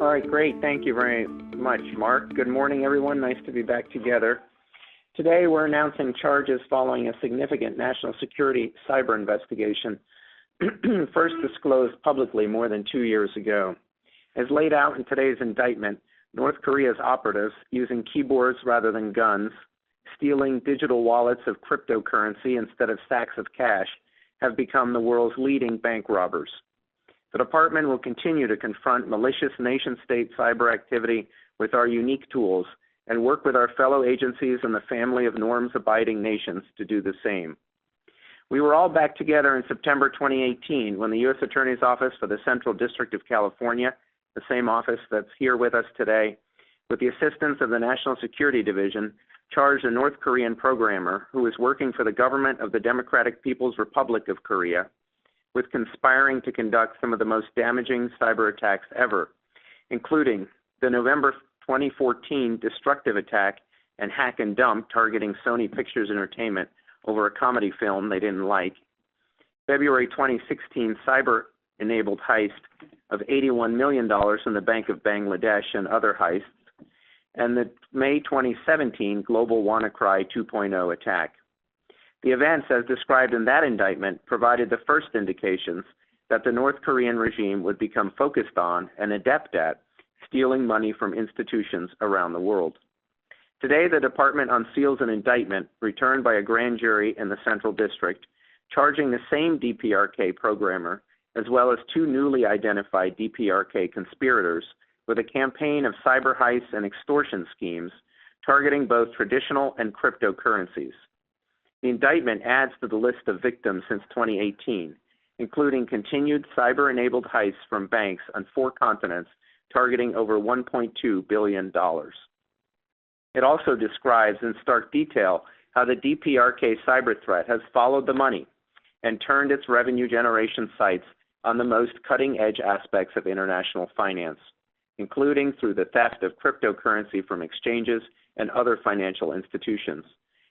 All right, great. Thank you very much, Mark. Good morning, everyone. Nice to be back together. Today, we're announcing charges following a significant national security cyber investigation first disclosed publicly more than 2 years ago. As laid out in today's indictment, North Korea's operatives, using keyboards rather than guns, stealing digital wallets of cryptocurrency instead of sacks of cash, have become the world's leading bank robbers. The department will continue to confront malicious nation-state cyber activity with our unique tools and work with our fellow agencies and the family of norms-abiding nations to do the same. We were all back together in September 2018 when the U.S. Attorney's Office for the Central District of California, the same office that's here with us today, with the assistance of the National Security Division, charged a North Korean programmer who was working for the government of the Democratic People's Republic of Korea with conspiring to conduct some of the most damaging cyber attacks ever, including the November 2014 destructive attack and hack and dump targeting Sony Pictures Entertainment over a comedy film they didn't like, February 2016 cyber-enabled heist of $81 million in the Bank of Bangladesh and other heists, and the May 2017 global WannaCry 2.0 attack. The events, as described in that indictment, provided the first indications that the North Korean regime would become focused on and adept at stealing money from institutions around the world. Today, the department unseals an indictment returned by a grand jury in the Central District, charging the same DPRK programmer, as well as two newly identified DPRK conspirators, with a campaign of cyber heists and extortion schemes targeting both traditional and cryptocurrencies. The indictment adds to the list of victims since 2018, including continued cyber-enabled heists from banks on 4 continents targeting over $1.2 billion. It also describes in stark detail how the DPRK cyber threat has followed the money and turned its revenue generation sights on the most cutting-edge aspects of international finance, including through the theft of cryptocurrency from exchanges and other financial institutions.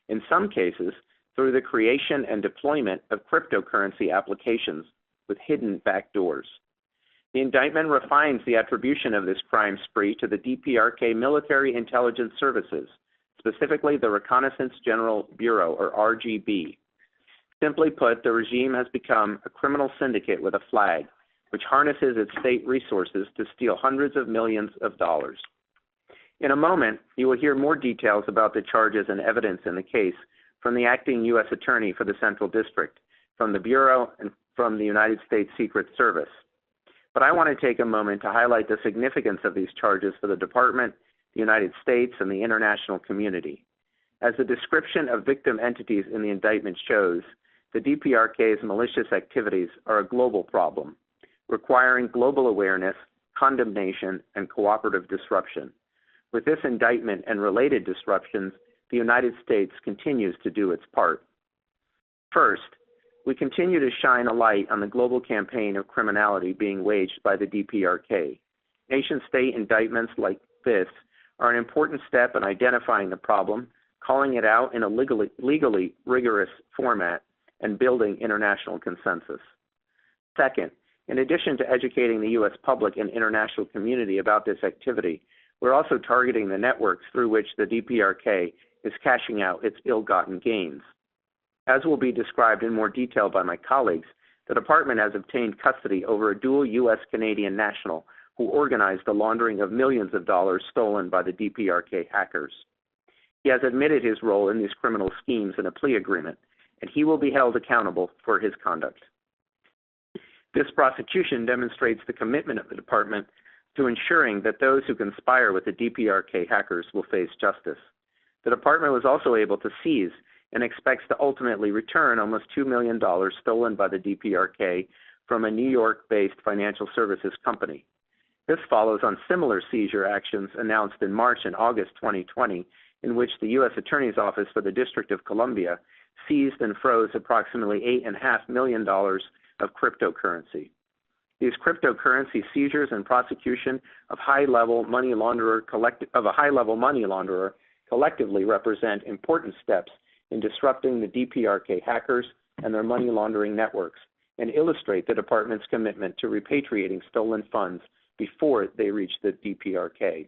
In some cases, through the creation and deployment of cryptocurrency applications with hidden backdoors. The indictment refines the attribution of this crime spree to the DPRK Military Intelligence Services, specifically the Reconnaissance General Bureau, or RGB. Simply put, the regime has become a criminal syndicate with a flag, which harnesses its state resources to steal hundreds of millions of dollars. In a moment, you will hear more details about the charges and evidence in the case from the acting U.S. Attorney for the Central District, from the Bureau, and from the United States Secret Service. But I want to take a moment to highlight the significance of these charges for the Department, the United States, and the international community. As the description of victim entities in the indictment shows, the DPRK's malicious activities are a global problem, requiring global awareness, condemnation, and cooperative disruption. With this indictment and related disruptions, the United States continues to do its part. First, we continue to shine a light on the global campaign of criminality being waged by the DPRK. Nation-state indictments like this are an important step in identifying the problem, calling it out in a legally rigorous format, and building international consensus. Second, in addition to educating the U.S. public and international community about this activity, we're also targeting the networks through which the DPRK is cashing out its ill-gotten gains. As will be described in more detail by my colleagues, the department has obtained custody over a dual U.S.-Canadian national who organized the laundering of millions of dollars stolen by the DPRK hackers. He has admitted his role in these criminal schemes in a plea agreement, and he will be held accountable for his conduct. This prosecution demonstrates the commitment of the department to ensuring that those who conspire with the DPRK hackers will face justice. The department was also able to seize and expects to ultimately return almost $2 million stolen by the DPRK from a New York-based financial services company. This follows on similar seizure actions announced in March and August 2020, in which the U.S. Attorney's Office for the District of Columbia seized and froze approximately $8.5 million of cryptocurrency. These cryptocurrency seizures and prosecution of a high-level money launderer collectively represent important steps in disrupting the DPRK hackers and their money laundering networks, and illustrate the department's commitment to repatriating stolen funds before they reach the DPRK.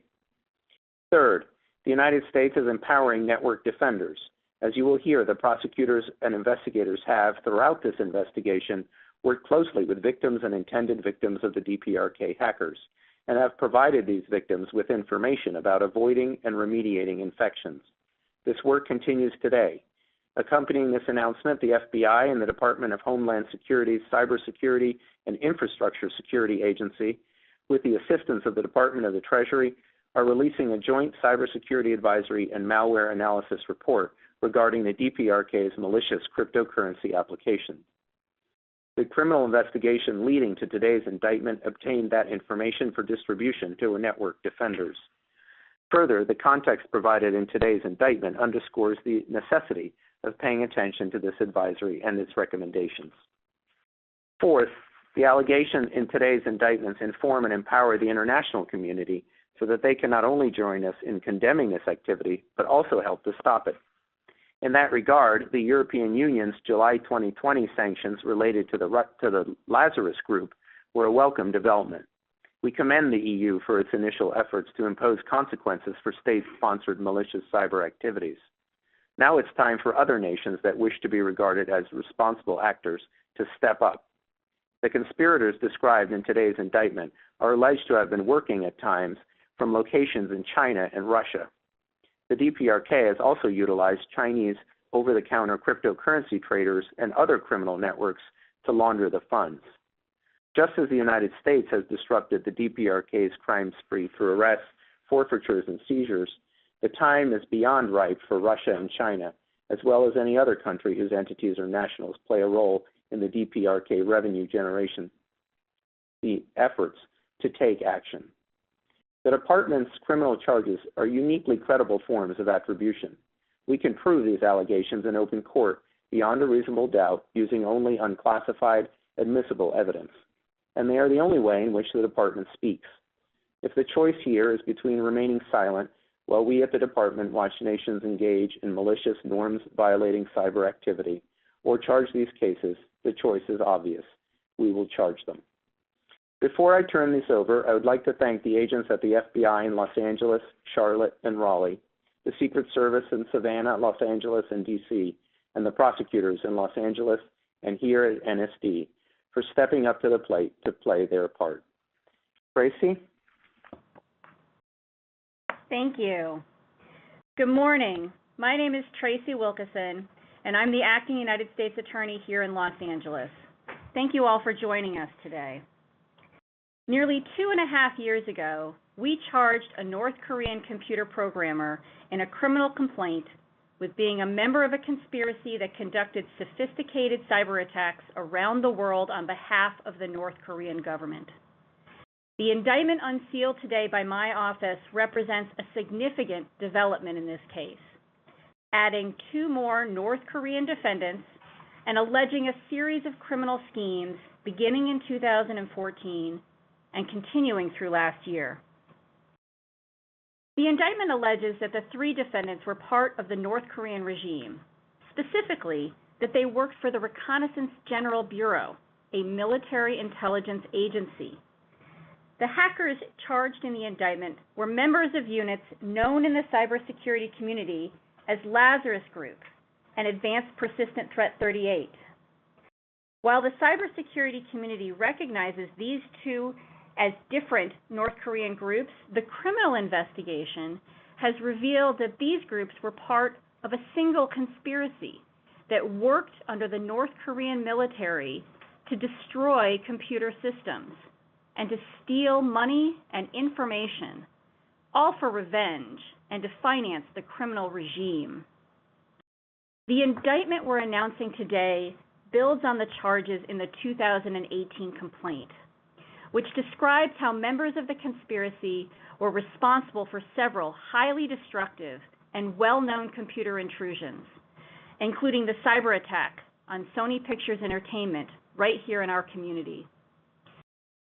Third, the United States is empowering network defenders. As you will hear, the prosecutors and investigators have, throughout this investigation, worked closely with victims and intended victims of the DPRK hackers, and have provided these victims with information about avoiding and remediating infections. This work continues today. Accompanying this announcement, the FBI and the Department of Homeland Security's Cybersecurity and Infrastructure Security Agency, with the assistance of the Department of the Treasury, are releasing a joint cybersecurity advisory and malware analysis report regarding the DPRK's malicious cryptocurrency application. The criminal investigation leading to today's indictment obtained that information for distribution to network defenders. Further, the context provided in today's indictment underscores the necessity of paying attention to this advisory and its recommendations. Fourth, the allegations in today's indictments inform and empower the international community so that they can not only join us in condemning this activity, but also help to stop it. In that regard, the European Union's July 2020 sanctions related to the Lazarus Group were a welcome development. We commend the EU for its initial efforts to impose consequences for state-sponsored malicious cyber activities. Now it's time for other nations that wish to be regarded as responsible actors to step up. The conspirators described in today's indictment are alleged to have been working at times from locations in China and Russia. The DPRK has also utilized Chinese over-the-counter cryptocurrency traders and other criminal networks to launder the funds. Just as the United States has disrupted the DPRK's crime spree through arrests, forfeitures, and seizures, the time is beyond ripe for Russia and China, as well as any other country whose entities or nationals play a role in the DPRK revenue generation, the efforts to take action. The department's criminal charges are uniquely credible forms of attribution. We can prove these allegations in open court beyond a reasonable doubt using only unclassified, admissible evidence. And they are the only way in which the department speaks. If the choice here is between remaining silent while we at the department watch nations engage in malicious, norms-violating cyber activity, or charge these cases, the choice is obvious. We will charge them. Before I turn this over, I would like to thank the agents at the FBI in Los Angeles, Charlotte, and Raleigh, the Secret Service in Savannah, Los Angeles, and D.C., and the prosecutors in Los Angeles and here at NSD for stepping up to the plate to play their part. Tracy? Thank you. Good morning. My name is Tracy Wilkeson, and I'm the Acting United States Attorney here in Los Angeles. Thank you all for joining us today. Nearly 2.5 years ago, we charged a North Korean computer programmer in a criminal complaint with being a member of a conspiracy that conducted sophisticated cyber attacks around the world on behalf of the North Korean government. The indictment unsealed today by my office represents a significant development in this case, adding 2 more North Korean defendants and alleging a series of criminal schemes beginning in 2014 and continuing through last year. The indictment alleges that the 3 defendants were part of the North Korean regime, specifically that they worked for the Reconnaissance General Bureau, a military intelligence agency. The hackers charged in the indictment were members of units known in the cybersecurity community as Lazarus Group and Advanced Persistent Threat 38. While the cybersecurity community recognizes these 2 as different North Korean groups, the criminal investigation has revealed that these groups were part of a single conspiracy that worked under the North Korean military to destroy computer systems and to steal money and information, all for revenge and to finance the criminal regime. The indictment we're announcing today builds on the charges in the 2018 complaint, which describes how members of the conspiracy were responsible for several highly destructive and well-known computer intrusions, including the cyber attack on Sony Pictures Entertainment right here in our community.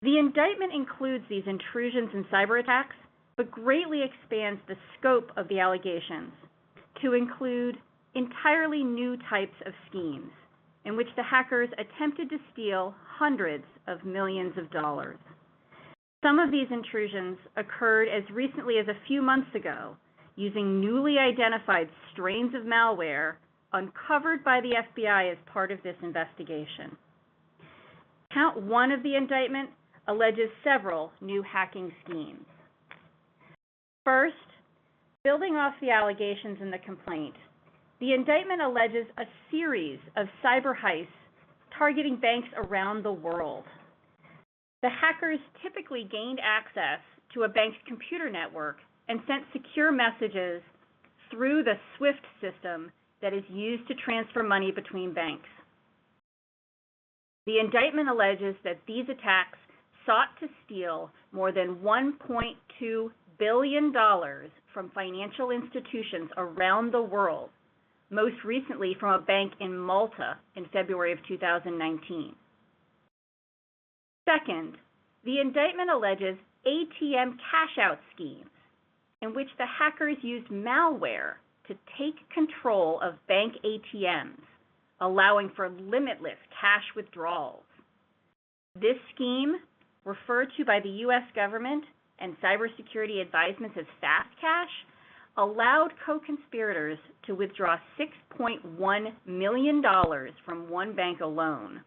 The indictment includes these intrusions and cyber attacks, but greatly expands the scope of the allegations to include entirely new types of schemes in which the hackers attempted to steal hundreds of millions of dollars. Some of these intrusions occurred as recently as a few months ago, using newly identified strains of malware uncovered by the FBI as part of this investigation. Count 1 of the indictment alleges several new hacking schemes. First, building off the allegations in the complaint, the indictment alleges a series of cyber heists targeting banks around the world. The hackers typically gained access to a bank's computer network and sent secure messages through the SWIFT system that is used to transfer money between banks. The indictment alleges that these attacks sought to steal more than $1.2 billion from financial institutions around the world, most recently from a bank in Malta in February of 2019. Second, the indictment alleges ATM cash-out schemes in which the hackers used malware to take control of bank ATMs, allowing for limitless cash withdrawals. This scheme, referred to by the U.S. government and cybersecurity advisements as fast cash, allowed co-conspirators to withdraw $6.1 million from one bank alone.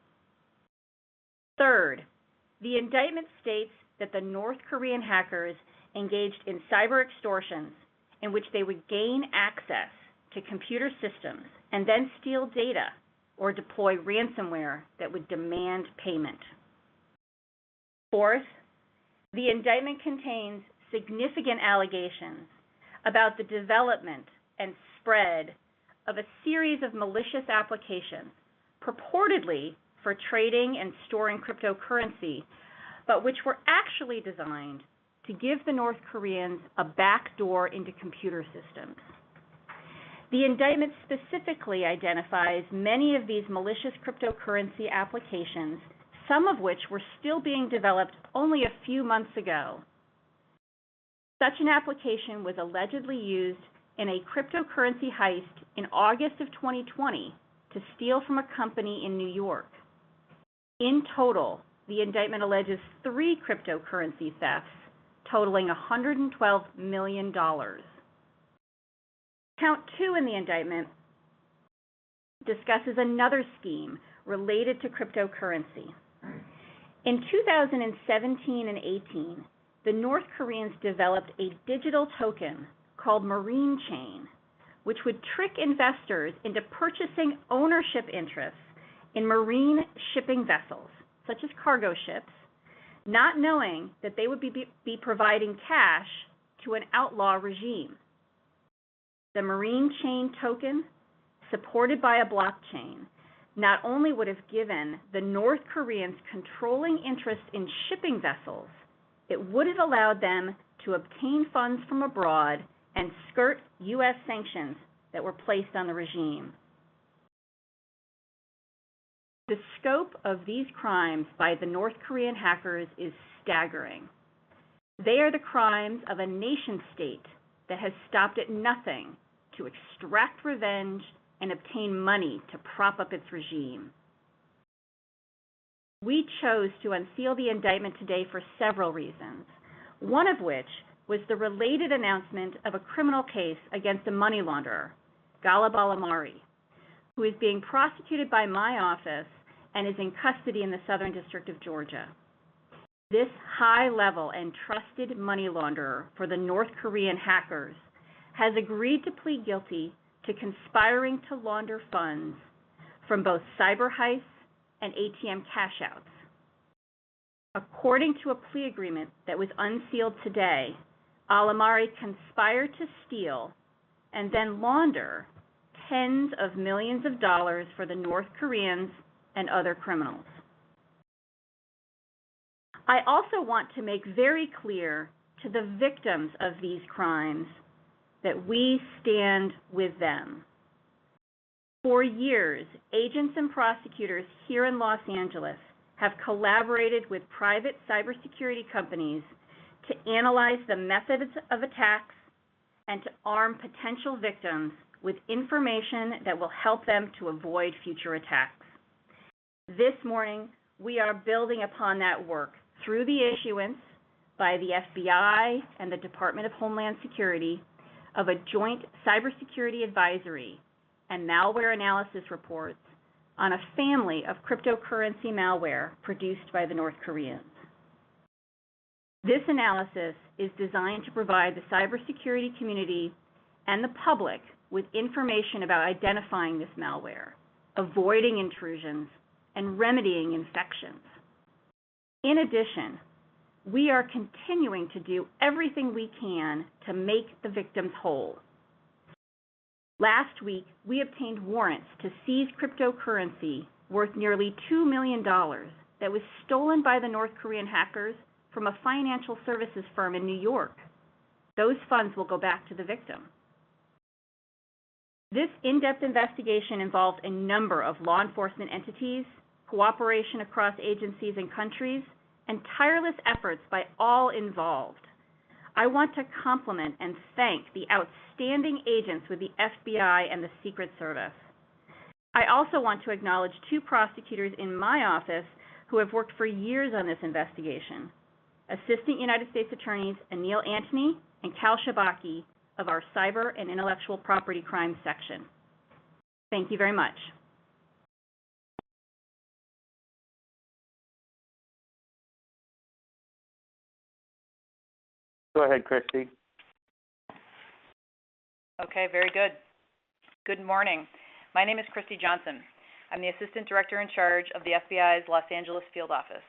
Third, the indictment states that the North Korean hackers engaged in cyber extortions in which they would gain access to computer systems and then steal data or deploy ransomware that would demand payment. Fourth, the indictment contains significant allegations about the development and spread of a series of malicious applications, purportedly for trading and storing cryptocurrency, but which were actually designed to give the North Koreans a backdoor into computer systems. The indictment specifically identifies many of these malicious cryptocurrency applications, some of which were still being developed only a few months ago. Such an application was allegedly used in a cryptocurrency heist in August of 2020 to steal from a company in New York. In total, the indictment alleges 3 cryptocurrency thefts totaling $112 million. Count 2 in the indictment discusses another scheme related to cryptocurrency. In 2017 and 18, the North Koreans developed a digital token called Marine Chain, which would trick investors into purchasing ownership interests in marine shipping vessels, such as cargo ships, not knowing that they would be providing cash to an outlaw regime. The Marine Chain token, supported by a blockchain, not only would have given the North Koreans controlling interest in shipping vessels, it would have allowed them to obtain funds from abroad and skirt U.S. sanctions that were placed on the regime. The scope of these crimes by the North Korean hackers is staggering. They are the crimes of a nation-state that has stopped at nothing to extract revenge and obtain money to prop up its regime. We chose to unseal the indictment today for several reasons, one of which was the related announcement of a criminal case against a money launderer, Galib Alamari, who is being prosecuted by my office and is in custody in the Southern District of Georgia. This high-level and trusted money launderer for the North Korean hackers has agreed to plead guilty to conspiring to launder funds from both cyber heists and ATM cash-outs. According to a plea agreement that was unsealed today, Alamari conspired to steal and then launder tens of millions of dollars for the North Koreans and other criminals. I also want to make very clear to the victims of these crimes that we stand with them. For years, agents and prosecutors here in Los Angeles have collaborated with private cybersecurity companies to analyze the methods of attacks and to arm potential victims with information that will help them to avoid future attacks. This morning, we are building upon that work through the issuance by the FBI and the Department of Homeland Security of a joint cybersecurity advisory and malware analysis reports on a family of cryptocurrency malware produced by the North Koreans. This analysis is designed to provide the cybersecurity community and the public with information about identifying this malware, avoiding intrusions, and remedying infections. In addition, we are continuing to do everything we can to make the victims whole. Last week, we obtained warrants to seize cryptocurrency worth nearly $2 million that was stolen by the North Korean hackers from a financial services firm in New York. Those funds will go back to the victim. This in-depth investigation involved a number of law enforcement entities, cooperation across agencies and countries, and tireless efforts by all involved. I want to compliment and thank the outstanding agents with the FBI and the Secret Service. I also want to acknowledge two prosecutors in my office who have worked for years on this investigation, Assistant United States Attorneys Anil Antony and Cal Shabaki of our Cyber and Intellectual Property Crimes section. Thank you very much. Go ahead, Christy. Okay, very good. Good morning. My name is Christy Johnson. I'm the Assistant Director in charge of the FBI's Los Angeles Field Office.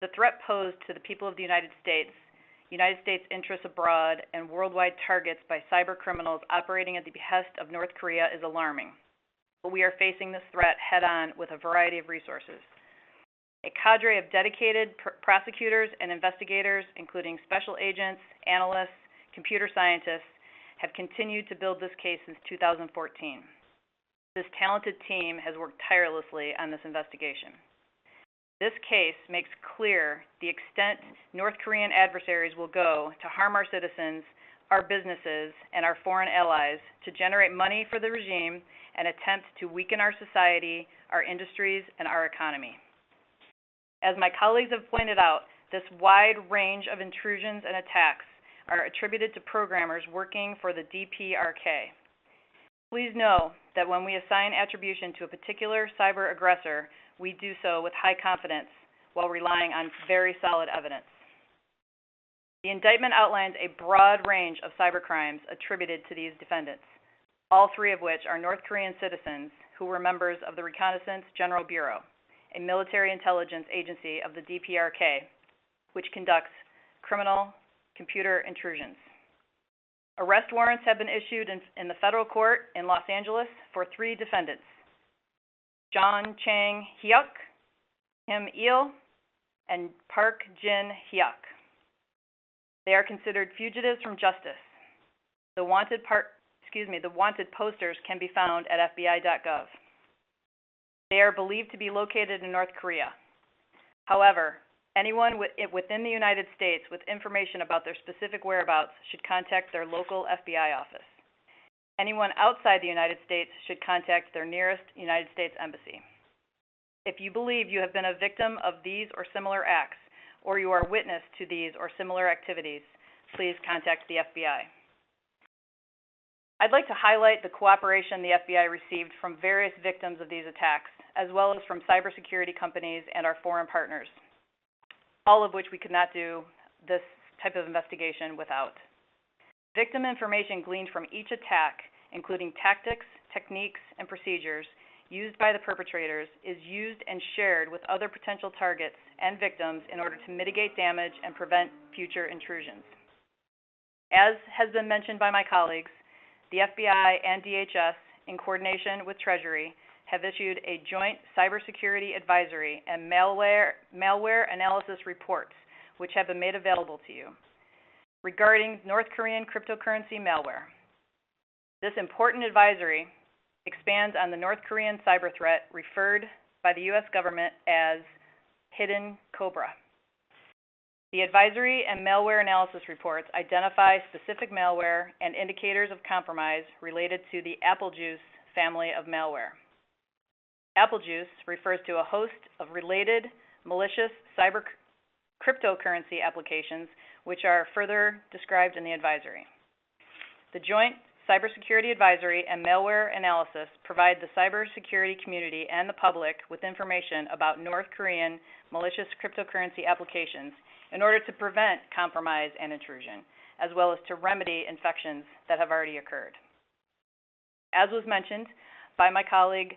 The threat posed to the people of the United States interests abroad, and worldwide targets by cyber criminals operating at the behest of North Korea is alarming. But we are facing this threat head-on with a variety of resources. A cadre of dedicated prosecutors and investigators, including special agents, analysts, computer scientists, have continued to build this case since 2014. This talented team has worked tirelessly on this investigation. This case makes clear the extent North Korean adversaries will go to harm our citizens, our businesses, and our foreign allies to generate money for the regime and attempt to weaken our society, our industries, and our economy. As my colleagues have pointed out, this wide range of intrusions and attacks are attributed to programmers working for the DPRK. Please know that when we assign attribution to a particular cyber aggressor, we do so with high confidence while relying on very solid evidence. The indictment outlines a broad range of cybercrimes attributed to these defendants, all three of which are North Korean citizens who were members of the Reconnaissance General Bureau, a military intelligence agency of the DPRK, which conducts criminal computer intrusions. Arrest warrants have been issued in the federal court in Los Angeles for three defendants: John Chang Hyuk, Kim Il, and Park Jin Hyuk. They are considered fugitives from justice. The wanted posters can be found at FBI.gov. They are believed to be located in North Korea. However, anyone within the United States with information about their specific whereabouts should contact their local FBI office. Anyone outside the United States should contact their nearest United States embassy. If you believe you have been a victim of these or similar acts, or you are witness to these or similar activities, please contact the FBI. I'd like to highlight the cooperation the FBI received from various victims of these attacks, as well as from cybersecurity companies and our foreign partners, all of which we could not do this type of investigation without. Victim information gleaned from each attack, including tactics, techniques, and procedures used by the perpetrators, is used and shared with other potential targets and victims in order to mitigate damage and prevent future intrusions. As has been mentioned by my colleagues, the FBI and DHS, in coordination with Treasury, have issued a joint cybersecurity advisory and malware analysis reports, which have been made available to you, regarding North Korean cryptocurrency malware. This important advisory expands on the North Korean cyber threat referred by the U.S. government as Hidden Cobra. The advisory and malware analysis reports identify specific malware and indicators of compromise related to the Applejuice family of malware. Applejuice refers to a host of related malicious cyber cryptocurrency applications, which are further described in the advisory. The Joint Cybersecurity Advisory and Malware Analysis provide the cybersecurity community and the public with information about North Korean malicious cryptocurrency applications in order to prevent compromise and intrusion, as well as to remedy infections that have already occurred. As was mentioned by my colleague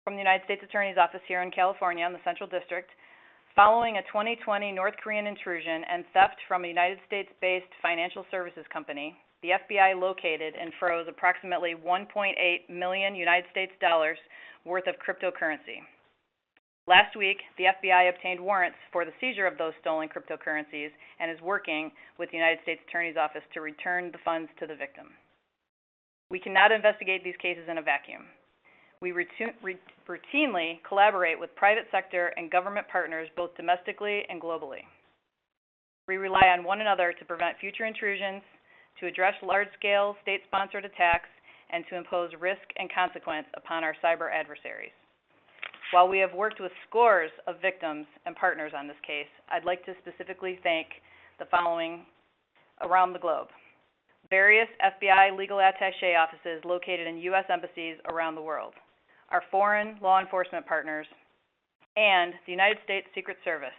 from the United States Attorney's Office here in California in the Central District, following a 2020 North Korean intrusion and theft from a United States-based financial services company, the FBI located and froze approximately $1.8 million United States dollars worth of cryptocurrency. Last week, the FBI obtained warrants for the seizure of those stolen cryptocurrencies and is working with the United States Attorney's Office to return the funds to the victim. We cannot investigate these cases in a vacuum. We routinely collaborate with private sector and government partners both domestically and globally. We rely on one another to prevent future intrusions, to address large-scale state-sponsored attacks, and to impose risk and consequence upon our cyber adversaries. While we have worked with scores of victims and partners on this case, I'd like to specifically thank the following around the globe. Various FBI legal attaché offices located in U.S. embassies around the world, our foreign law enforcement partners, and the United States Secret Service.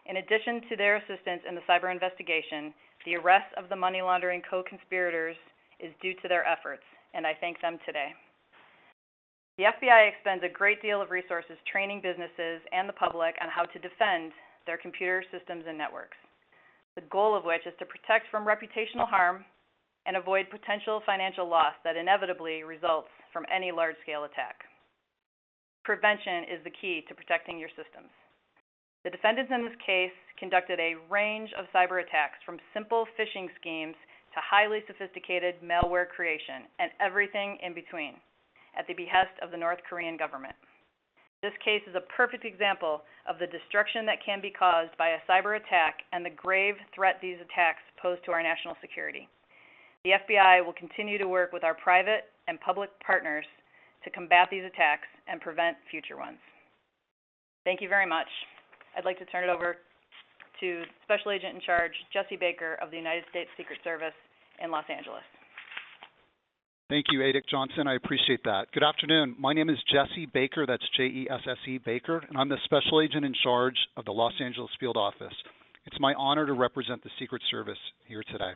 In addition to their assistance in the cyber investigation, the arrest of the money laundering co-conspirators is due to their efforts, and I thank them today. The FBI expends a great deal of resources training businesses and the public on how to defend their computer systems and networks, the goal of which is to protect from reputational harm and avoid potential financial loss that inevitably results from any large-scale attack. Prevention is the key to protecting your systems. The defendants in this case conducted a range of cyber attacks, from simple phishing schemes to highly sophisticated malware creation and everything in between, at the behest of the North Korean government. This case is a perfect example of the destruction that can be caused by a cyber attack and the grave threat these attacks pose to our national security. The FBI will continue to work with our private and public partners to combat these attacks and prevent future ones. Thank you very much. I'd like to turn it over to Special Agent in Charge Jesse Baker of the United States Secret Service in Los Angeles. Thank you, Adic Johnson. I appreciate that. Good afternoon. My name is Jesse Baker. That's Jesse Baker, and I'm the Special Agent in Charge of the Los Angeles Field Office. It's my honor to represent the Secret Service here today.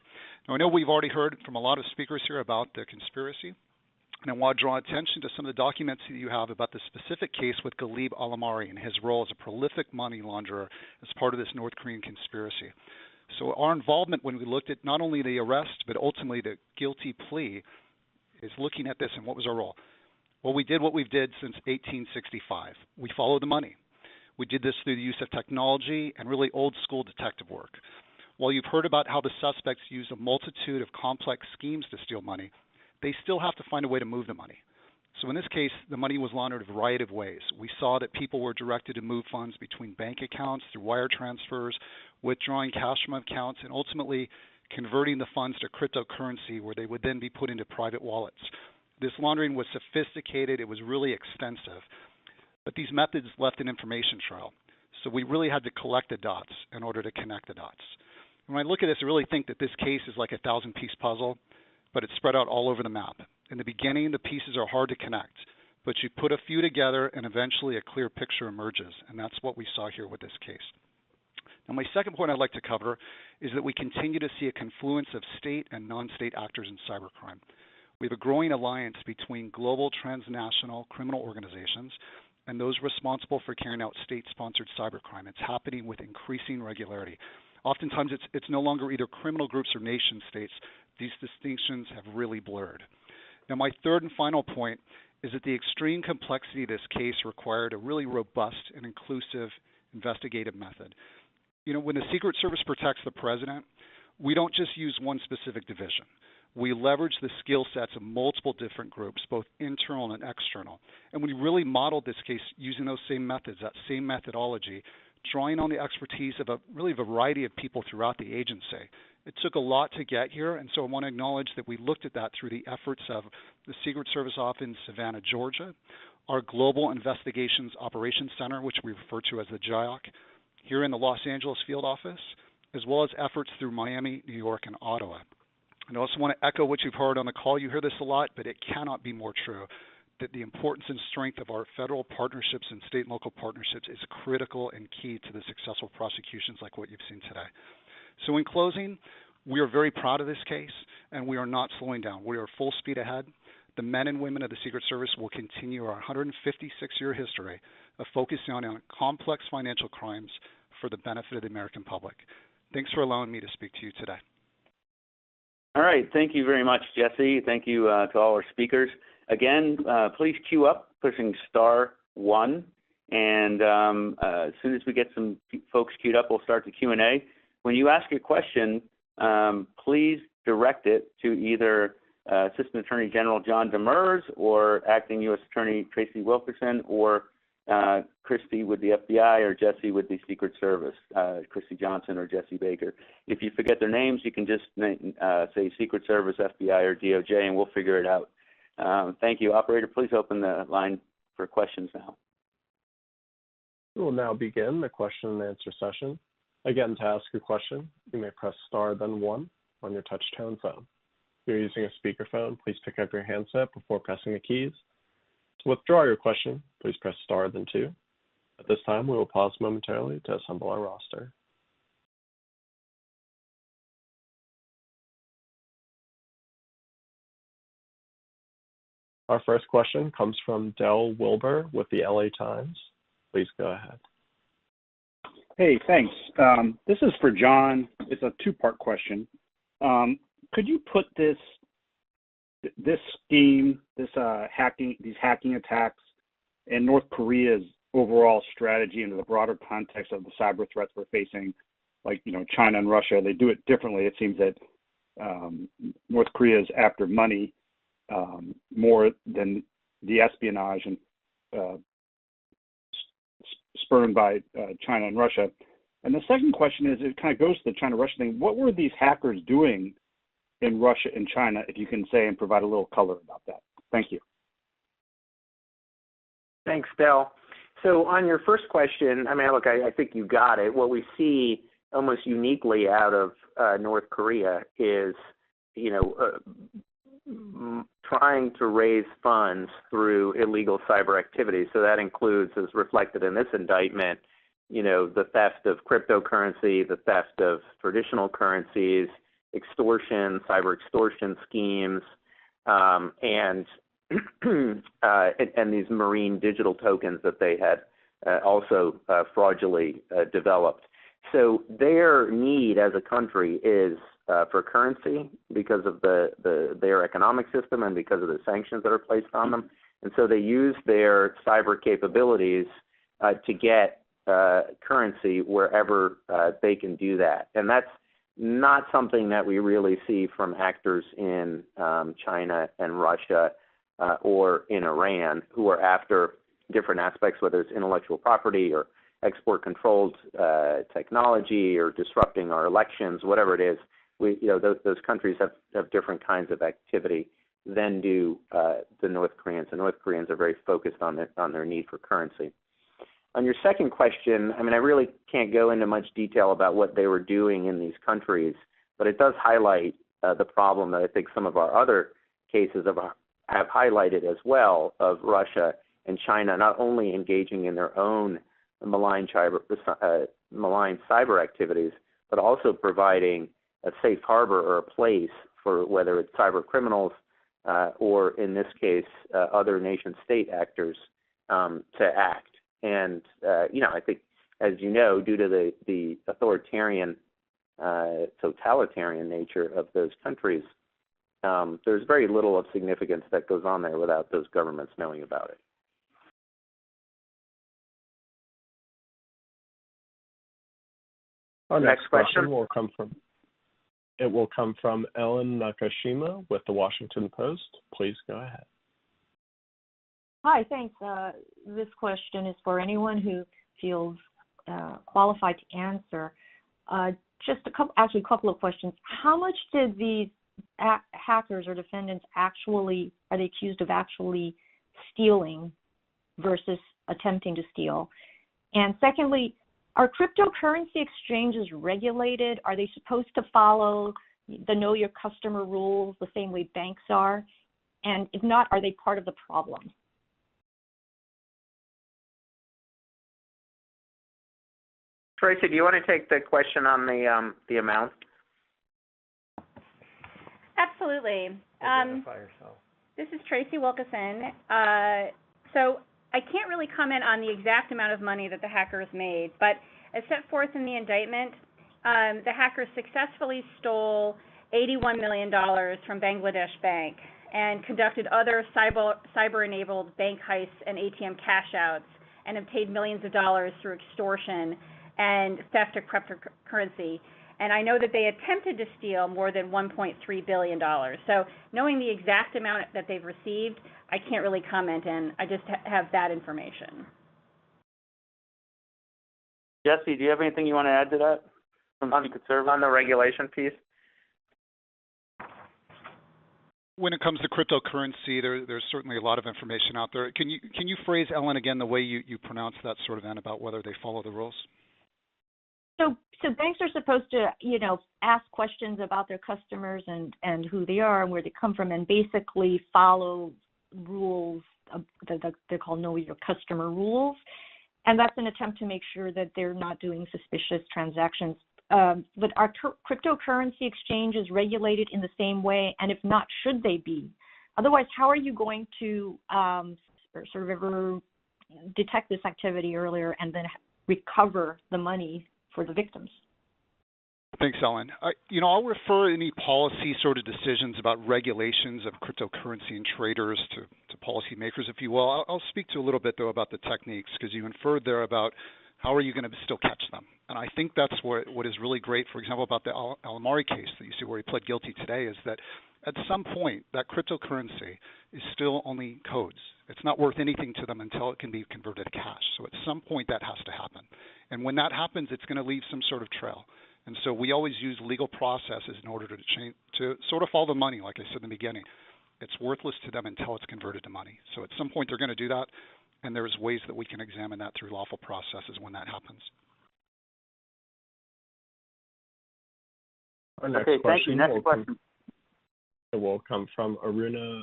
Now, I know we've already heard from a lot of speakers here about the conspiracy, and I want to draw attention to some of the documents that you have about the specific case with Ghalib Al-Amari and his role as a prolific money launderer as part of this North Korean conspiracy. So our involvement when we looked at not only the arrest, but ultimately the guilty plea is looking at this and what was our role. Well, we did what we've did since 1865. We followed the money. We did this through the use of technology and really old school detective work. While you've heard about how the suspects used a multitude of complex schemes to steal money, they still have to find a way to move the money. So in this case, the money was laundered a variety of ways. We saw that people were directed to move funds between bank accounts through wire transfers, withdrawing cash from accounts, and ultimately converting the funds to cryptocurrency where they would then be put into private wallets. This laundering was sophisticated. It was really extensive. But these methods left an information trail. So we really had to collect the dots in order to connect the dots. When I look at this, I really think that this case is like a 1,000-piece puzzle, but it's spread out all over the map. In the beginning, the pieces are hard to connect, but you put a few together and eventually a clear picture emerges, and that's what we saw here with this case. Now, my second point I'd like to cover is that we continue to see a confluence of state and non-state actors in cybercrime. We have a growing alliance between global transnational criminal organizations and those responsible for carrying out state-sponsored cybercrime. It's happening with increasing regularity. Oftentimes, it's no longer either criminal groups or nation states. These distinctions have really blurred. Now, my third and final point is that the extreme complexity of this case required a really robust and inclusive investigative method. You know, when the Secret Service protects the president, we don't just use one specific division. We leverage the skill sets of multiple different groups, both internal and external. And we really modeled this case using those same methods, that same methodology, drawing on the expertise of a really variety of people throughout the agency. It took a lot to get here, and so I want to acknowledge that we looked at that through the efforts of the Secret Service office in Savannah, Georgia, our Global Investigations Operations Center, which we refer to as the GIOC, here in the Los Angeles field office, as well as efforts through Miami, New York, and Ottawa. And I also want to echo what you've heard on the call. You hear this a lot, but it cannot be more true, that the importance and strength of our federal partnerships and state and local partnerships is critical and key to the successful prosecutions like what you've seen today. So in closing, we are very proud of this case, and we are not slowing down. We are full speed ahead. The men and women of the Secret Service will continue our 156-year history of focusing on complex financial crimes for the benefit of the American public. Thanks for allowing me to speak to you today. All right. Thank you very much, Jesse. Thank you to all our speakers. Again, please queue up, pushing *1. And as soon as we get some folks queued up, we'll start the Q&A. When you ask a question, please direct it to either Assistant Attorney General John Demers or Acting U.S. Attorney Tracy Wilkerson or Christy with the FBI or Jesse with the Secret Service, Christy Johnson or Jesse Baker. If you forget their names, you can just say Secret Service, FBI, or DOJ, and we'll figure it out. Thank you. Operator, please open the line for questions now. We will now begin the question and answer session. Again, to ask a question, you may press *, then 1 on your touch-tone phone. If you're using a speakerphone, please pick up your handset before pressing the keys. To withdraw your question, please press *, then 2. At this time, we will pause momentarily to assemble our roster. Our first question comes from Del Wilbur with the LA Times. Please go ahead. Hey, thanks. This is for John. It's a two-part question. Could you put this scheme, these hacking attacks, and North Korea's overall strategy into the broader context of the cyber threats we're facing, like China and Russia? They do it differently. It seems that North Korea is after money more than the espionage and spurned by China and Russia. And the second question is, it kind of goes to the China-Russia thing. What were these hackers doing in Russia and China, if you can say and provide a little color about that? Thank you. Thanks, Del. So on your first question, I think you got it. What we see almost uniquely out of North Korea is, trying to raise funds through illegal cyber activities. So that includes, as reflected in this indictment, the theft of cryptocurrency, the theft of traditional currencies, extortion, cyber extortion schemes, and these marine digital tokens that they had also fraudulently developed. So their need as a country is for currency because of their economic system and because of the sanctions that are placed on them. And so they use their cyber capabilities to get currency wherever they can do that. And that's not something that we really see from actors in China and Russia or in Iran, who are after different aspects, whether it's intellectual property or export-controlled technology or disrupting our elections, whatever it is. Those countries have different kinds of activity than do the North Koreans. The North Koreans are very focused on their need for currency. On your second question, I really can't go into much detail about what they were doing in these countries, but it does highlight the problem that I think some of our other cases have highlighted as well, of Russia and China not only engaging in their own malign cyber activities, but also providing a safe harbor or a place for whether it's cyber criminals or, in this case, other nation-state actors to act. And, I think, as you know, due to the authoritarian, totalitarian nature of those countries, there's very little of significance that goes on there without those governments knowing about it. Our next question will come from Ellen Nakashima with the Washington Post. Please go ahead. Hi, thanks. This question is for anyone who feels qualified to answer. Just a couple of questions. How much did these hackers or defendants are they accused of actually stealing versus attempting to steal? And secondly, Are cryptocurrency exchanges regulated? Are they supposed to follow the know your customer rules the same way banks are? And if not, are they part of the problem? Tracy, do you want to take the question on the amount? Absolutely. Identify yourself. This is Tracy Wilkeson. So I can't really comment on the exact amount of money that the hackers made, but as set forth in the indictment, the hackers successfully stole $81 million from Bangladesh Bank and conducted other cyber-enabled bank heists and ATM cash-outs and obtained millions of dollars through extortion and theft of cryptocurrency. And I know that they attempted to steal more than $1.3 billion. So knowing the exact amount that they've received, I can't really comment, and I just have that information. Jesse, do you have anything you want to add to that from Secret Service? On the regulation piece? When it comes to cryptocurrency, there's certainly a lot of information out there. Can you phrase, Ellen, again, the way you pronounce that sort of end about whether they follow the rules? So banks are supposed to, ask questions about their customers and who they are and where they come from, and basically follow rules that they're called know your customer rules. And that's an attempt to make sure that they're not doing suspicious transactions. But are cryptocurrency exchanges regulated in the same way? And if not, should they be? Otherwise, how are you going to sort of detect this activity earlier and then recover the money for the victims? Thanks, Ellen. I'll refer any policy sort of decisions about regulations of cryptocurrency and traders to policymakers, if you will. I'll speak to a little bit, though, about the techniques, because you inferred there about how are you going to still catch them. And I think that's what is really great, for example, about the Alamari case that you see where he pled guilty today, is that at some point that cryptocurrency is still only codes. It's not worth anything to them until it can be converted to cash. So at some point that has to happen. And when that happens, it's going to leave some sort of trail. And so we always use legal processes in order to sort of follow the money, like I said in the beginning. It's worthless to them until it's converted to money. So at some point they're going to do that, and there's ways that we can examine that through lawful processes when that happens. Our next okay, question thank you. Next question. Will come from Aruna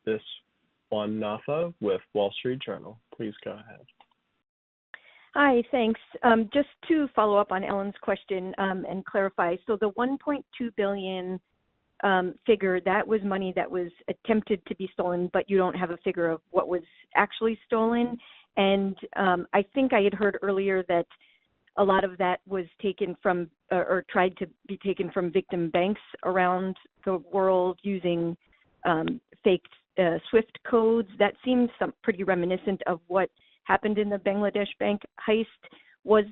Viswanathan with Wall Street Journal. Please go ahead. Hi, thanks. Just to follow up on Ellen's question and clarify, so the $1.2 billion figure, that was money that was attempted to be stolen, but you don't have a figure of what was actually stolen. And I think I had heard earlier that a lot of that was taken from or tried to be taken from victim banks around the world using fake SWIFT codes. That seems pretty reminiscent of what happened in the Bangladesh bank heist. Were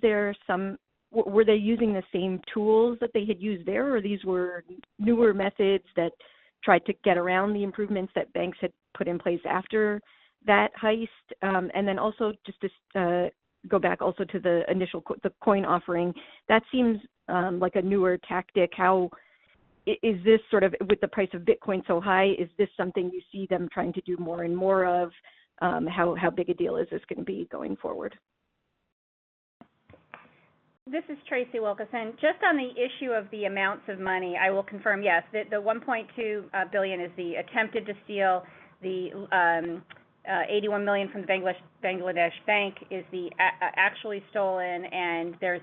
they using the same tools that they had used there, or these were newer methods that tried to get around the improvements that banks had put in place after that heist? And then also just to go back also to the initial the coin offering, that seems like a newer tactic. How is this sort of, with the price of Bitcoin so high, is this something you see them trying to do more and more of? How big a deal is this going to be going forward? This is Tracy Wilkeson. Just on the issue of the amounts of money, I will confirm, yes, that the $1.2 billion is the attempted to steal. The $81 million from the Bangladesh bank is the actually stolen, and there's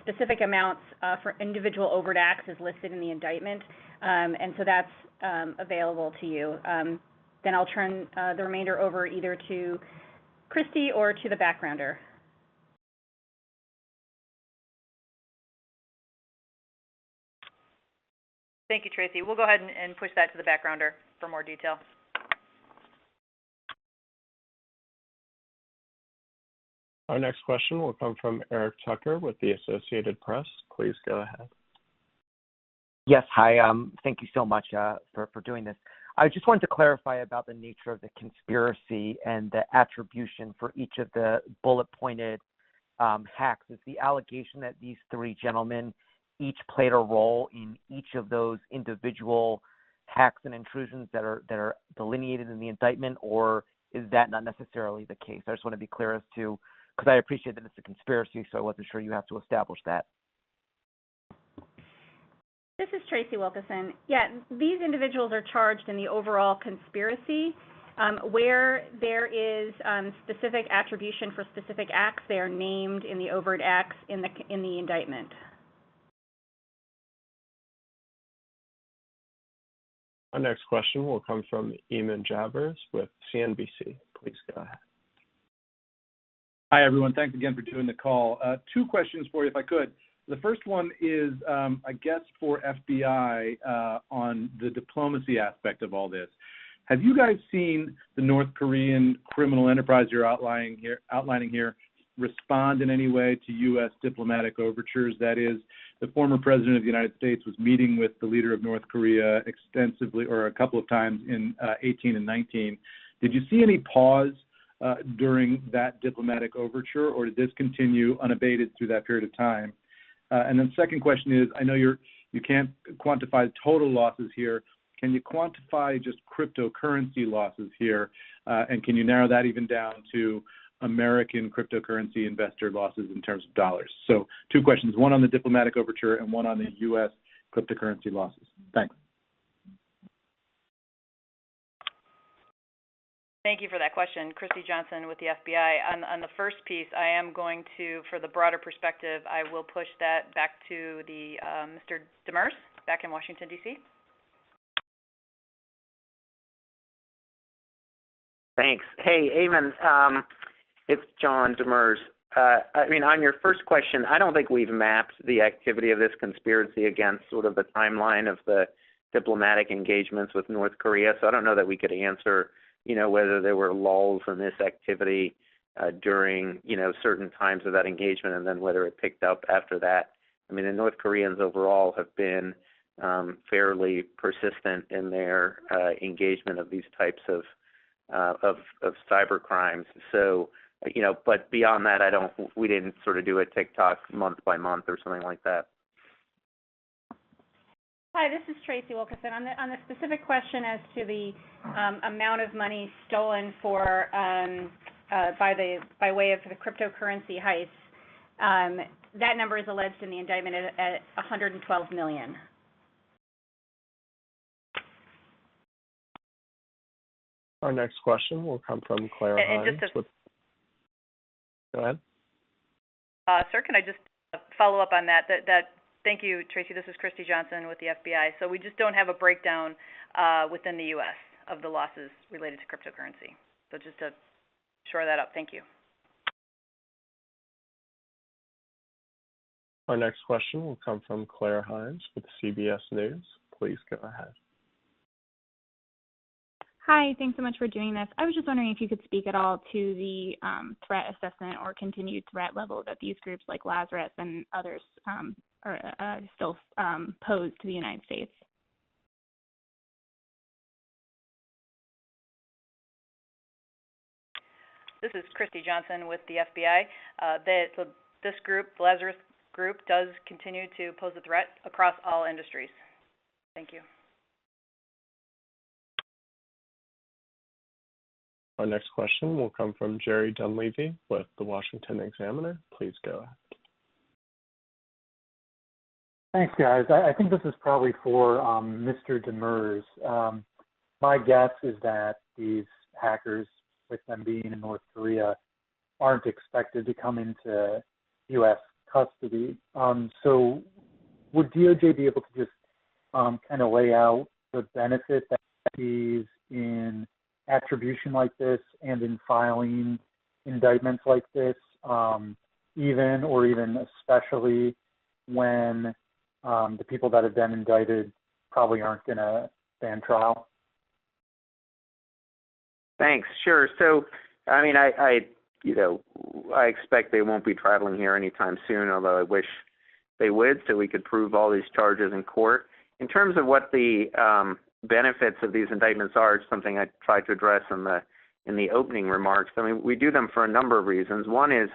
specific amounts for individual overt acts as listed in the indictment, and so that's available to you. Then I'll turn the remainder over either to Christy or to the backgrounder. Thank you, Tracy. We'll go ahead and push that to the backgrounder for more detail. Our next question will come from Eric Tucker with the Associated Press. Please go ahead. Yes, hi. Thank you so much for doing this. I just wanted to clarify about the nature of the conspiracy and the attribution for each of the bullet-pointed hacks. Is the allegation that these three gentlemen each played a role in each of those individual hacks and intrusions that are delineated in the indictment, or is that not necessarily the case? I just want to be clear as to Because I appreciate that it's a conspiracy, so I wasn't sure you have to establish that. This is Tracy Wilkeson. Yeah, these individuals are charged in the overall conspiracy. Where there is specific attribution for specific acts, they are named in the overt acts in the indictment. Our next question will come from Eamon Jabbers with CNBC. Please go ahead. Hi, everyone. Thanks again for doing the call. Two questions for you, if I could. The first one is, I guess, for FBI on the diplomacy aspect of all this. Have you guys seen the North Korean criminal enterprise you're outlining here respond in any way to U.S. diplomatic overtures? That is, the former president of the United States was meeting with the leader of North Korea extensively, or a couple of times in 18 and 19. Did you see any pause during that diplomatic overture, or did this continue unabated through that period of time? And then second question is, I know you can't quantify total losses here. Can you quantify just cryptocurrency losses here? And can you narrow that even down to American cryptocurrency investor losses in terms of dollars? So two questions, one on the diplomatic overture and one on the U.S. cryptocurrency losses. Thanks. Thank you for that question. Christy Johnson with the FBI. On the first piece, I am going to, for the broader perspective, I will push that back to the Mr. Demers back in Washington, D.C. Thanks. Hey, Eamon, it's John Demers. I mean, on your first question, I don't think we've mapped the activity of this conspiracy against sort of the timeline of the diplomatic engagements with North Korea, so I don't know that we could answer, whether there were lulls in this activity during, certain times of that engagement and then whether it picked up after that. I mean, the North Koreans overall have been fairly persistent in their engagement of these types of cyber crimes. So, but beyond that, we didn't sort of do a TikTok month by month or something like that. Hi, this is Tracy Wilkeson. On the specific question as to the amount of money stolen for by way of the cryptocurrency heists, that number is alleged in the indictment at $112 million. Our next question will come from Claire Hines. Go ahead. Sir, can I just follow up on that? Thank you, Tracy. This is Christy Johnson with the FBI. So we just don't have a breakdown within the U.S. of the losses related to cryptocurrency. So just to shore that up, thank you. Our next question will come from Claire Hines with CBS News. Please go ahead. Hi, thanks so much for doing this. I was just wondering if you could speak at all to the threat assessment or continued threat level that these groups like Lazarus and others are still pose to the United States. This is Christy Johnson with the FBI. This group, the Lazarus group, does continue to pose a threat across all industries. Thank you. Our next question will come from Jerry Dunleavy with the Washington Examiner. Please go ahead. Thanks, guys. I think this is probably for Mr. Demers. My guess is that these hackers, with them being in North Korea, aren't expected to come into U.S. custody. So would DOJ be able to just kind of lay out the benefit that sees in attribution like this and in filing indictments like this, even or even especially when the people that have been indicted probably aren't going to stand trial? Thanks. Sure. So, I mean, I expect they won't be traveling here anytime soon, although I wish they would, so we could prove all these charges in court. In terms of what the benefits of these indictments are, it's something I tried to address in the opening remarks. I mean, we do them for a number of reasons. One is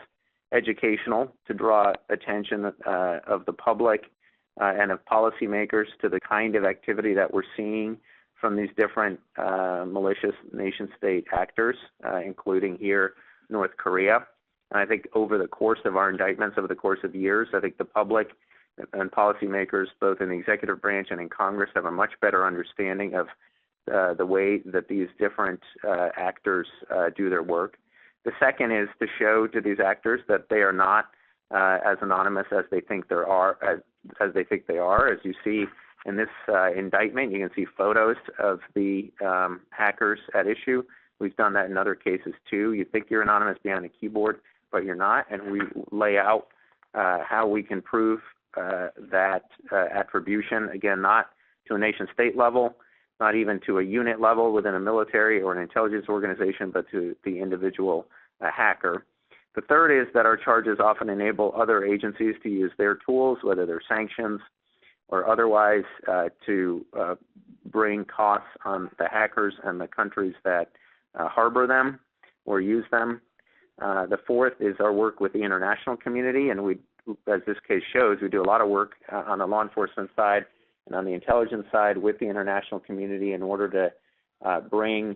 educational, to draw attention of the public and of policymakers to the kind of activity that we're seeing from these different malicious nation-state actors, including here North Korea. And I think over the course of our indictments, over the course of years, I think the public and policymakers, both in the executive branch and in Congress, have a much better understanding of the way that these different actors do their work. The second is to show to these actors that they are not as anonymous as they think they are. As you see in this indictment, you can see photos of the hackers at issue. We've done that in other cases too. You think you're anonymous behind a keyboard, but you're not, and we lay out how we can prove that attribution, again, not to a nation-state level, not even to a unit level within a military or an intelligence organization, but to the individual hacker. The third is that our charges often enable other agencies to use their tools, whether they're sanctions or otherwise, to bring costs on the hackers and the countries that harbor them or use them. The fourth is our work with the international community, and we, as this case shows, we do a lot of work on the law enforcement side and on the intelligence side with the international community in order to bring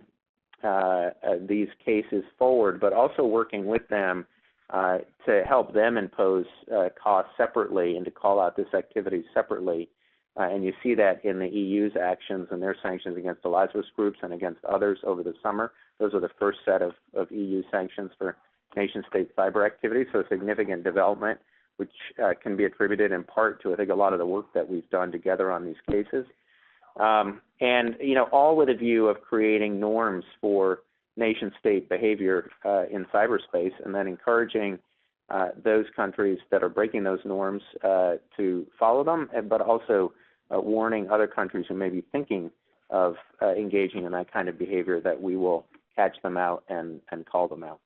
these cases forward, but also working with them to help them impose costs separately and to call out this activity separately. And you see that in the EU's actions and their sanctions against the Lazarus groups and against others over the summer. Those are the first set of EU sanctions for nation-state cyber activity, so a significant development, which can be attributed in part to, I think, a lot of the work that we've done together on these cases. And, all with a view of creating norms for nation-state behavior in cyberspace, and then encouraging those countries that are breaking those norms to follow them, but also warning other countries who may be thinking of engaging in that kind of behavior that we will catch them out and call them out.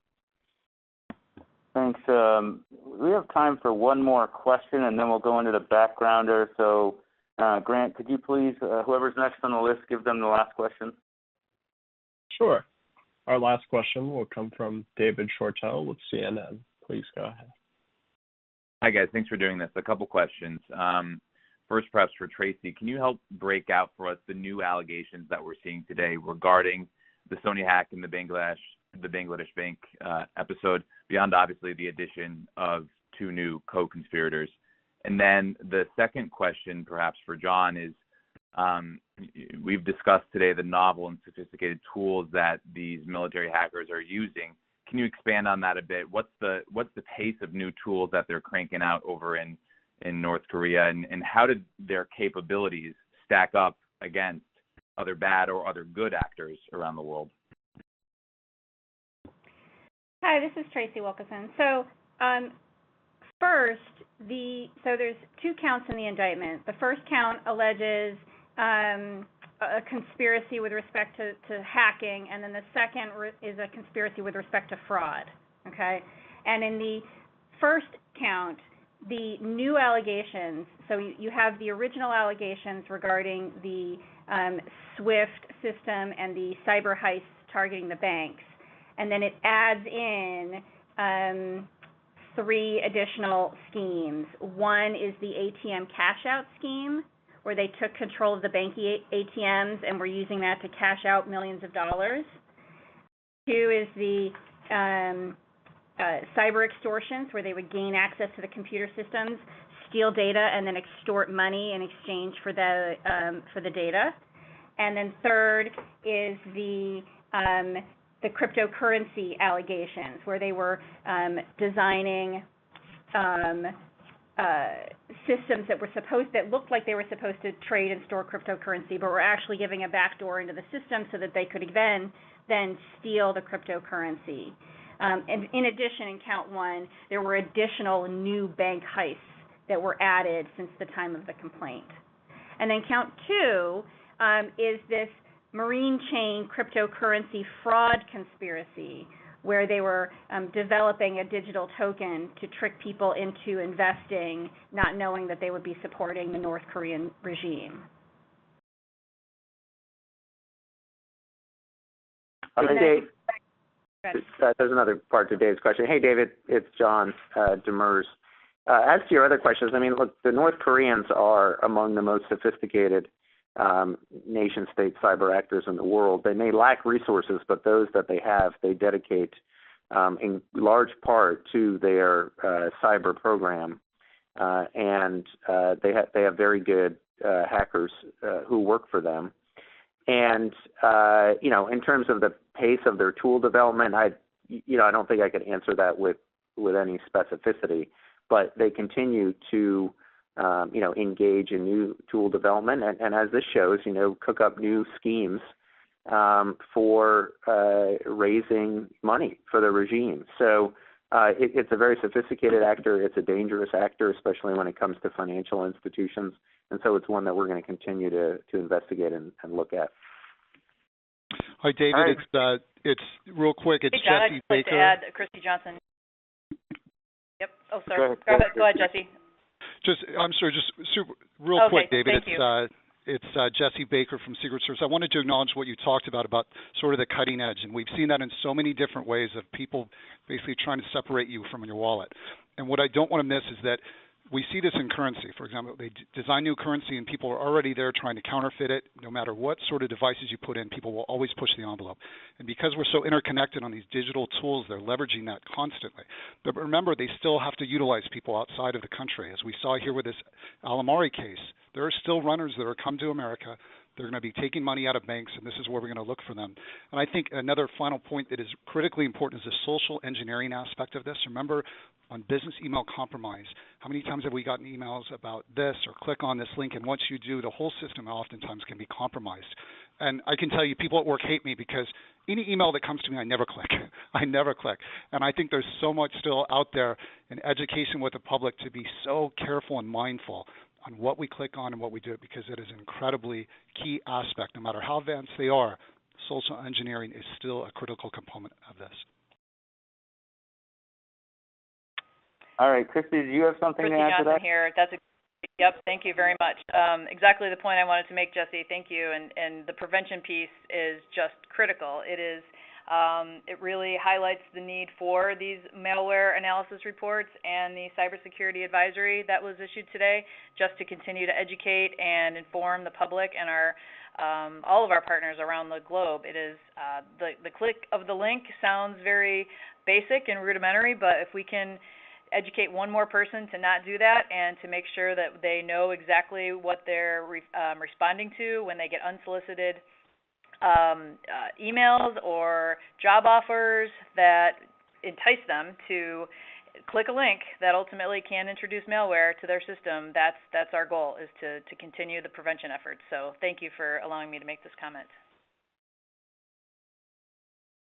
Thanks. We have time for one more question, and then we'll go into the backgrounder. So, Grant, could you please, whoever's next on the list, give them the last question? Sure. Our last question will come from David Shortell with CNN. Please go ahead. Hi, guys. Thanks for doing this. A couple questions. First, perhaps for Tracy, can you help break out for us the new allegations that we're seeing today regarding the Sony hack and the Bangladesh bank episode, beyond obviously the addition of two new co-conspirators? And then the second question, perhaps for John, is we've discussed today the novel and sophisticated tools that these military hackers are using. Can you expand on that a bit? What's the pace of new tools that they're cranking out over in North Korea, and how did their capabilities stack up against other bad or other good actors around the world? Hi, this is Tracy Wilkinson. So first, there's two counts in the indictment. The first count alleges a conspiracy with respect to hacking, and then the second is a conspiracy with respect to fraud. Okay, and in the first count, the new allegations. So you have the original allegations regarding the SWIFT system and the cyber heists targeting the banks. And then it adds in three additional schemes. One is the ATM cash out scheme, where they took control of the bank ATMs and were using that to cash out millions of dollars. Two is the cyber extortions, where they would gain access to the computer systems, steal data, and then extort money in exchange for the data. And then third is the cryptocurrency allegations, where they were designing systems that looked like they were supposed to trade and store cryptocurrency, but were actually giving a backdoor into the system so that they could then steal the cryptocurrency. And in addition, in count one, there were additional new bank heists that were added since the time of the complaint. And then count two is this marine chain cryptocurrency fraud conspiracy, where they were developing a digital token to trick people into investing, not knowing that they would be supporting the North Korean regime. Dave, there's another part to Dave's question. Hey, David, it's John Demers. As to your other questions, I mean, look, the North Koreans are among the most sophisticated nation-state cyber actors in the world. They may lack resources, but those that they have, they dedicate in large part to their cyber program, and they have very good hackers who work for them. And in terms of the pace of their tool development, I don't think I could answer that with any specificity. But they continue to engage in new tool development, and as this shows, cook up new schemes for raising money for the regime. So it's a very sophisticated actor. It's a dangerous actor, especially when it comes to financial institutions. And so it's one that we're going to continue to investigate and look at. Hi, David. Right. It's real quick. It's hey, John, Jesse I'd like Baker. to add Christy Johnson. Yep. Oh, sorry. Go ahead, Jesse. I'm sorry. Just real quick, David. It's Jesse Baker from Secret Service. I wanted to acknowledge what you talked about sort of the cutting edge, and we've seen that in so many different ways of people basically trying to separate you from your wallet. And what I don't want to miss is that we see this in currency. For example, they design new currency and people are already there trying to counterfeit it. No matter what sort of devices you put in, people will always push the envelope. And because we're so interconnected on these digital tools, they're leveraging that constantly. But remember, they still have to utilize people outside of the country. As we saw here with this Alamari case, there are still runners that are come to America. They're going to be taking money out of banks, and this is where we're going to look for them. And I think another final point that is critically important is the social engineering aspect of this. Remember, on business email compromise, how many times have we gotten emails about this or click on this link, and once you do, the whole system oftentimes can be compromised. And I can tell you, people at work hate me because any email that comes to me, I never click. I never click. And I think there's so much still out there in education with the public to be so careful and mindful on what we click on and what we do, because it is an incredibly key aspect. No matter how advanced they are, social engineering is still a critical component of this. All right, Christy, do you have something Christy to add to Johnson that? Here. Yep, thank you very much. Exactly the point I wanted to make, Jesse. Thank you. And the prevention piece is just critical. It really highlights the need for these malware analysis reports and the cybersecurity advisory that was issued today, just to continue to educate and inform the public and all of our partners around the globe. It is the click of the link sounds very basic and rudimentary, but if we can educate one more person to not do that and to make sure that they know exactly what they're responding to when they get unsolicited emails or job offers that entice them to click a link that ultimately can introduce malware to their system, that's our goal, is to continue the prevention efforts. So thank you for allowing me to make this comment.